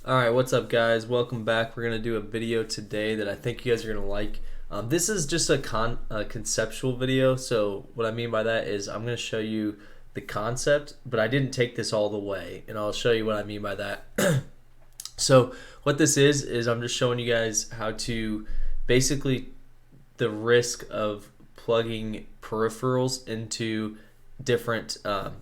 Alright, what's up guys? Welcome back. We're going to do a video today that I think you guys are going to like. This is just a conceptual video, so what I mean by that is I'm going to show you the concept, but I didn't take this all the way, and I'll show you what I mean by that. So what this is I'm just showing you guys how to basically the risk of plugging peripherals into different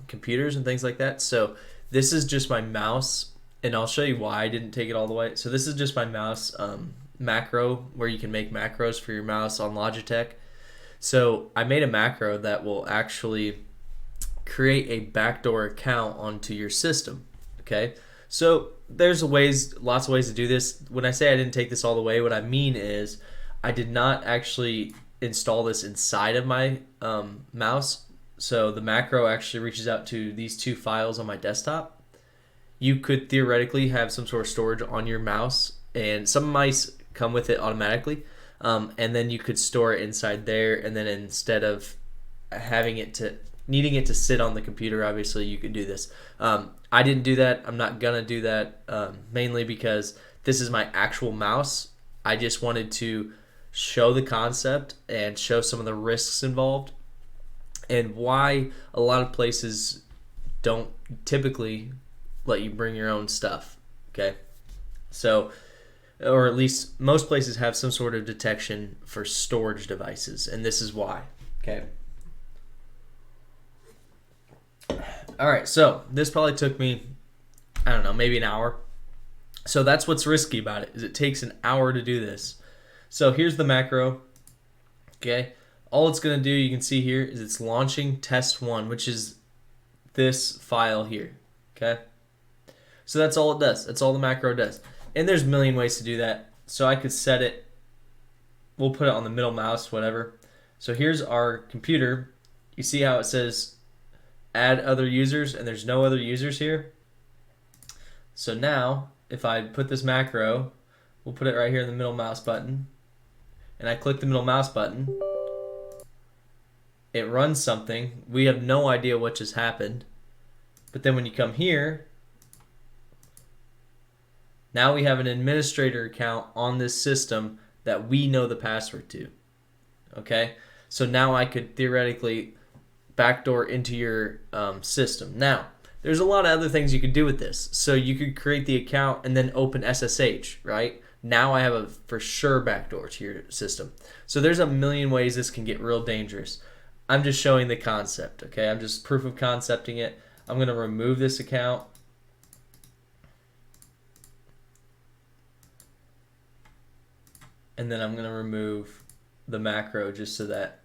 computers and things like that. So this is just my mouse, and I'll show you why I didn't take it all the way. So this is just my mouse macro, where you can make macros for your mouse on Logitech. So I made a macro that will actually create a backdoor account onto your system. Okay, so there's lots of ways to do this. When I say I didn't take this all the way, what I mean is I did not actually install this inside of my mouse. So the macro actually reaches out to these two files on my desktop. You could theoretically have some sort of storage on your mouse, and some mice come with it automatically, and then you could store it inside there, and then instead of needing it to sit on the computer, obviously you could do this. I didn't do that. I'm not gonna do that, mainly because this is my actual mouse. I just wanted to show the concept and show some of the risks involved and why a lot of places don't typically let you bring your own stuff. Okay, so, or at least most places have some sort of detection for storage devices, and this is why. Okay, all right, so this probably took me, I don't know, maybe an hour. So that's what's risky about it, is it takes an hour to do this. So here's the macro. Okay, all it's going to do, you can see here, is it's launching test1, which is this file here. Okay, so that's all it does. That's all the macro does. And there's a million ways to do that. So I could set it, we'll put it on the middle mouse, whatever. So here's our computer. You see how it says add other users, and there's no other users here. So now if I put this macro, we'll put it right here in the middle mouse button, and I click the middle mouse button, it runs something. We have no idea what just happened. But then when you come here, now we have an administrator account on this system that we know the password to. Okay, so now I could theoretically backdoor into your system. Now, there's a lot of other things you could do with this. So you could create the account and then open SSH, right? Now I have a for sure backdoor to your system. So there's a million ways this can get real dangerous. I'm just showing the concept, okay? I'm just proof of concepting it. I'm going to remove this account. And then I'm going to remove the macro just so that,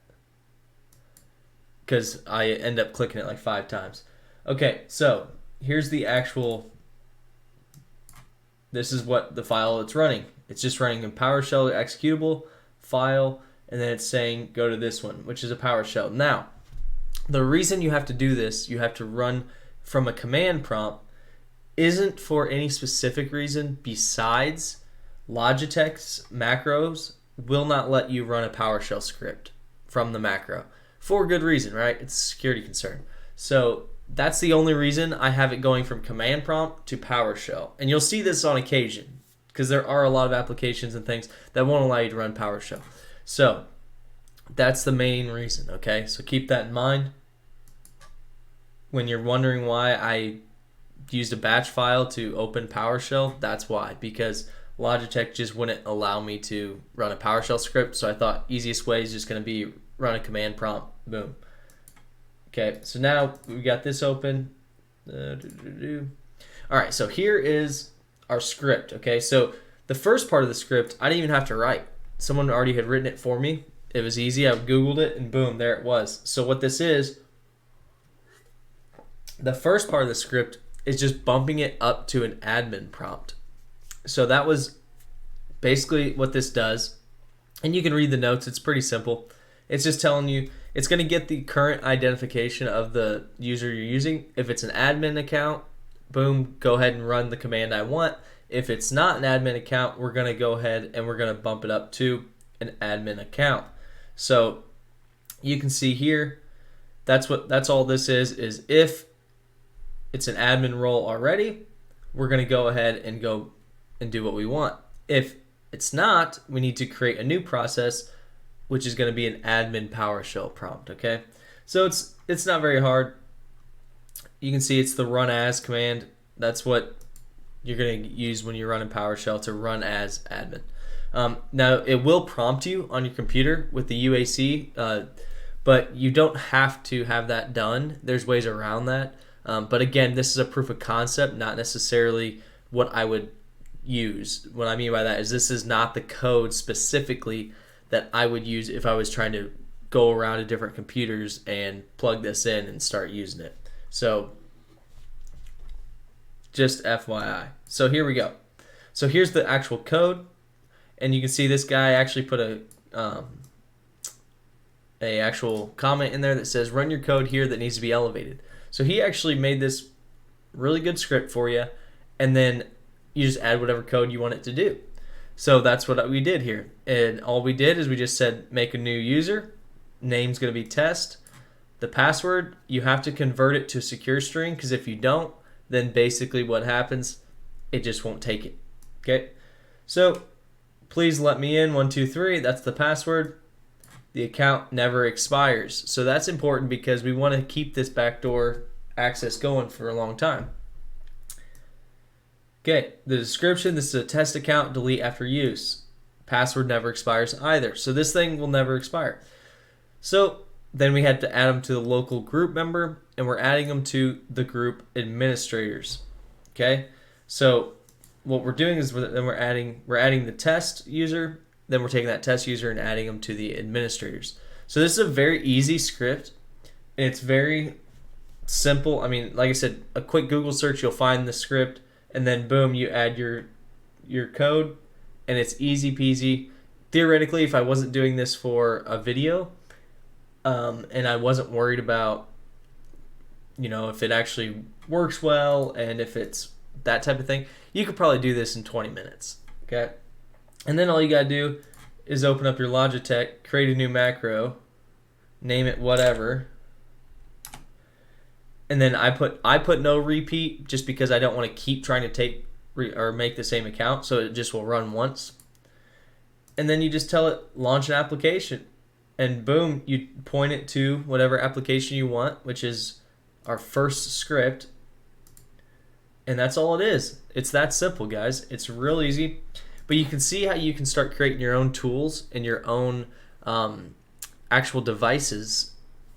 because I end up clicking it like 5 times. Okay, so here's the actual, this is what the file it's running. It's just running a PowerShell executable file, and then it's saying go to this one, which is a PowerShell. Now, the reason you have to do this, you have to run from a command prompt, isn't for any specific reason besides Logitech's macros will not let you run a PowerShell script from the macro. For good reason, right? It's a security concern. So that's the only reason I have it going from command prompt to PowerShell. And you'll see this on occasion, because there are a lot of applications and things that won't allow you to run PowerShell. So that's the main reason, okay? So keep that in mind. When you're wondering why I used a batch file to open PowerShell, that's why, because Logitech just wouldn't allow me to run a PowerShell script, so I thought easiest way is just going to be run a command prompt, boom. Okay, so now we got this open. All right, so here is our script, okay? So the first part of the script, I didn't even have to write. Someone already had written it for me. It was easy. I Googled it, and boom, there it was. So what this is, the first part of the script is just bumping it up to an admin prompt. So that was basically what this does. And you can read the notes. It's pretty simple. It's just telling you, it's going to get the current identification of the user you're using. If it's an admin account, boom, go ahead and run the command I want. If it's not an admin account, we're going to go ahead and we're going to bump it up to an admin account. So you can see here, that's all this is if it's an admin role already, we're going to go ahead and go and do what we want. If it's not, we need to create a new process, which is going to be an admin PowerShell prompt, okay? So it's not very hard. You can see it's the run as command. That's what you're going to use when you're running PowerShell, to run as admin. Now, it will prompt you on your computer with the UAC, but you don't have to have that done. There's ways around that. But again, this is a proof of concept, not necessarily what I would use. What I mean by that is this is not the code specifically that I would use if I was trying to go around to different computers and plug this in and start using it. So just FYI. So here we go. So here's the actual code, and you can see this guy actually put a actual comment in there that says run your code here that needs to be elevated. So he actually made this really good script for you, and then you just add whatever code you want it to do. So that's what we did here. And all we did is we just said make a new user, name's going to be test, the password, you have to convert it to a secure string, because if you don't, then basically what happens, it just won't take it. Okay, so please let me in 123, that's the password. The account never expires. So that's important because we want to keep this backdoor access going for a long time. Okay, the description, this is a test account, delete after use. Password never expires either. So this thing will never expire. So then we had to add them to the local group member, and we're adding them to the group administrators. Okay, so what we're doing is we're adding the test user, then we're taking that test user and adding them to the administrators. So this is a very easy script, and it's very simple. I mean, like I said, a quick Google search, you'll find the script, and then boom, you add your code, and it's easy peasy. Theoretically, if I wasn't doing this for a video, and I wasn't worried about, if it actually works well and if it's that type of thing, you could probably do this in 20 minutes, okay? And then all you gotta do is open up your Logitech, create a new macro, name it whatever, and then I put no repeat just because I don't want to keep trying to make the same account, so it just will run once. And then you just tell it launch an application, and boom, you point it to whatever application you want, which is our first script, and that's all it is. It's that simple, guys. It's real easy. But you can see how you can start creating your own tools and your own actual devices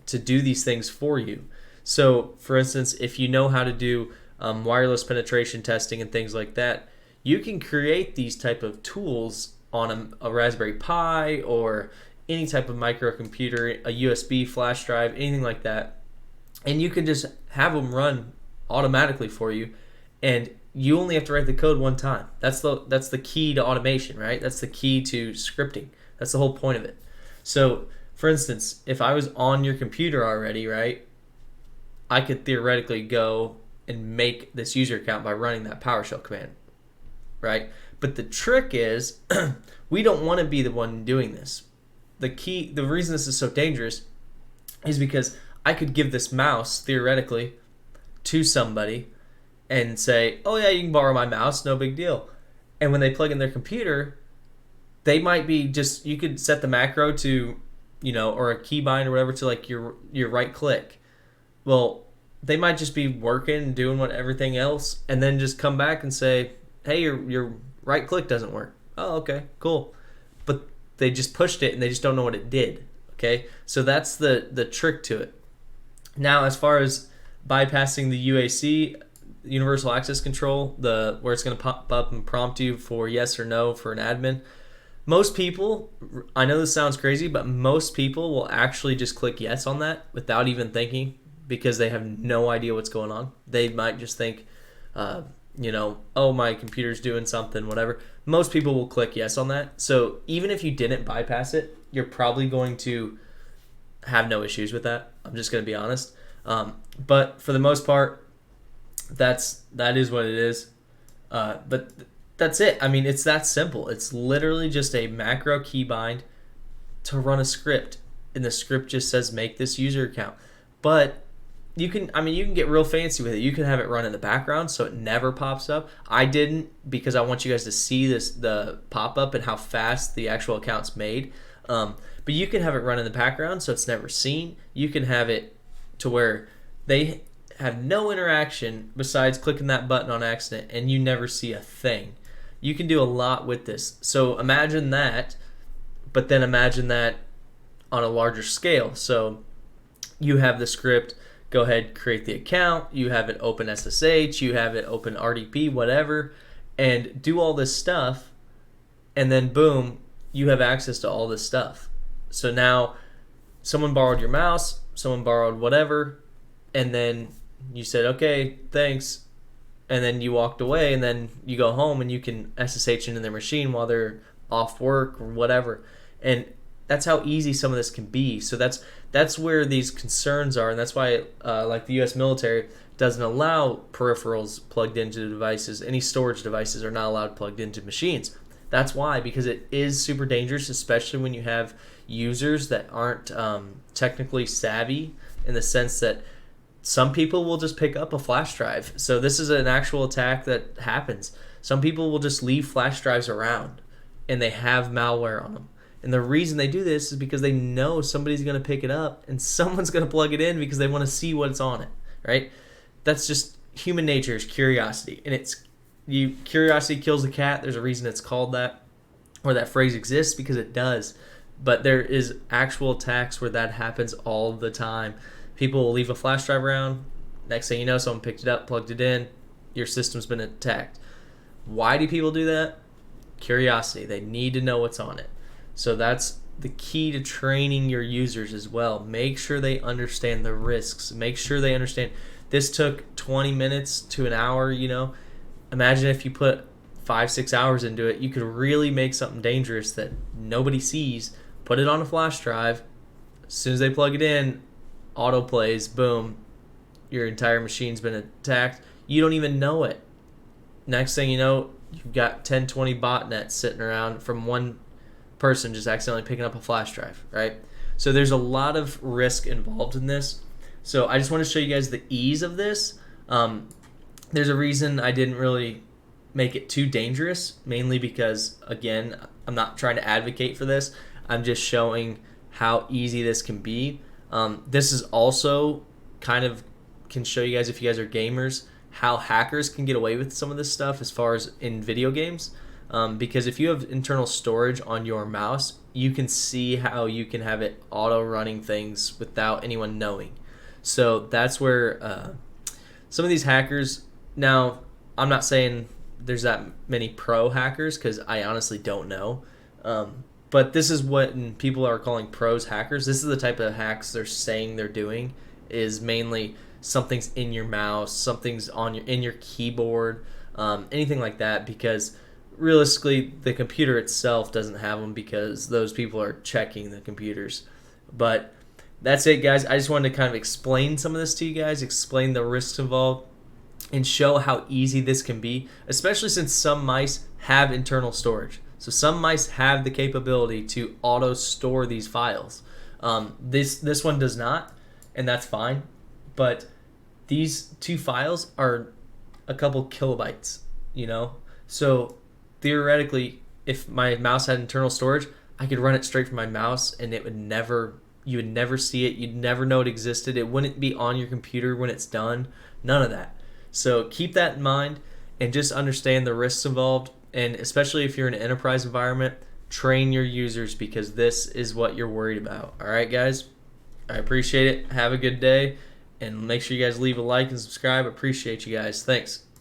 to do these things for you. So, for instance, if you know how to do wireless penetration testing and things like that, you can create these type of tools on a Raspberry Pi or any type of microcomputer, a USB flash drive, anything like that, and you can just have them run automatically for you, and you only have to write the code one time. That's the key to automation, right? That's the key to scripting. That's the whole point of it. So, for instance, if I was on your computer already, right, I could theoretically go and make this user account by running that PowerShell command, right? But the trick is we don't want to be the one doing this. The reason this is so dangerous is because I could give this mouse theoretically to somebody and say, oh yeah, you can borrow my mouse, no big deal. And when they plug in their computer, they might be you could set the macro to, or a keybind or whatever to like your right click. Well, they might just be working and doing everything else, and then just come back and say, hey, your right click doesn't work. Oh, okay, cool. But they just pushed it and they just don't know what it did. Okay, so that's the trick to it. Now, as far as bypassing the UAC, Universal Access Control, where it's going to pop up and prompt you for yes or no for an admin, most people, I know this sounds crazy, but most people will actually just click yes on that without even thinking, because they have no idea what's going on. They might just think, oh, my computer's doing something, whatever. Most people will click yes on that. So even if you didn't bypass it, you're probably going to have no issues with that. I'm just going to be honest. But for the most part, that is what it is. But that's it. I mean, it's that simple. It's literally just a macro keybind to run a script, and the script just says make this user account. But you can get real fancy with it. You can have it run in the background so it never pops up. I didn't, because I want you guys to see the pop up and how fast the actual account's made. But you can have it run in the background so it's never seen. You can have it to where they have no interaction besides clicking that button on accident, and you never see a thing. You can do a lot with this. So imagine that, but then imagine that on a larger scale. So you have the script, go ahead, create the account, you have it open SSH, you have it open RDP, whatever, and do all this stuff, and then boom, you have access to all this stuff. So now someone borrowed your mouse, someone borrowed whatever, and then you said, okay, thanks, and then you walked away, and then you go home and you can SSH into their machine while they're off work or whatever. And that's how easy some of this can be. So that's where these concerns are, and that's why like the U.S. military doesn't allow peripherals plugged into devices. Any storage devices are not allowed plugged into machines. That's why, because it is super dangerous, especially when you have users that aren't technically savvy, in the sense that some people will just pick up a flash drive. So this is an actual attack that happens. Some people will just leave flash drives around and they have malware on them. And the reason they do this is because they know somebody's going to pick it up and someone's going to plug it in because they want to see what's on it, right? That's just human nature, is curiosity. And curiosity kills the cat. There's a reason it's called that, or that phrase exists, because it does. But there is actual attacks where that happens all the time. People will leave a flash drive around. Next thing you know, someone picked it up, plugged it in. Your system's been attacked. Why do people do that? Curiosity. They need to know what's on it. So that's the key to training your users as well. Make sure they understand the risks. Make sure they understand this took 20 minutes to an hour, Imagine if you put 5-6 hours into it, you could really make something dangerous that nobody sees. Put it on a flash drive. As soon as they plug it in, auto plays, boom, your entire machine's been attacked. You don't even know it. Next thing you know, you've got 10, 20 botnets sitting around from one person just accidentally picking up a flash drive, right? So there's a lot of risk involved in this. So I just want to show you guys the ease of this. There's a reason I didn't really make it too dangerous, mainly because, again, I'm not trying to advocate for this. I'm just showing how easy this can be. This is also kind of can show you guys, if you guys are gamers, how hackers can get away with some of this stuff as far as in video games. Because if you have internal storage on your mouse, you can see how you can have it auto running things without anyone knowing. So that's where some of these hackers, now I'm not saying there's that many pro hackers, because I honestly don't know. But this is what people are calling pros hackers. This is the type of hacks they're saying they're doing, is mainly something's in your mouse, something's in your keyboard, anything like that, because realistically the computer itself doesn't have them, because those people are checking the computers. But that's it, guys. I just wanted to kind of explain some of this to you guys, explain the risks involved, and show how easy this can be, especially since some mice have internal storage. So some mice have the capability to auto store these files. This one does not, and that's fine. But these two files are a couple kilobytes, So theoretically, if my mouse had internal storage, I could run it straight from my mouse, and you would never see it. You'd never know it existed. It wouldn't be on your computer when it's done. None of that. So keep that in mind and just understand the risks involved. And especially if you're in an enterprise environment, train your users, because this is what you're worried about. All right, guys? I appreciate it. Have a good day. And make sure you guys leave a like and subscribe. Appreciate you guys. Thanks.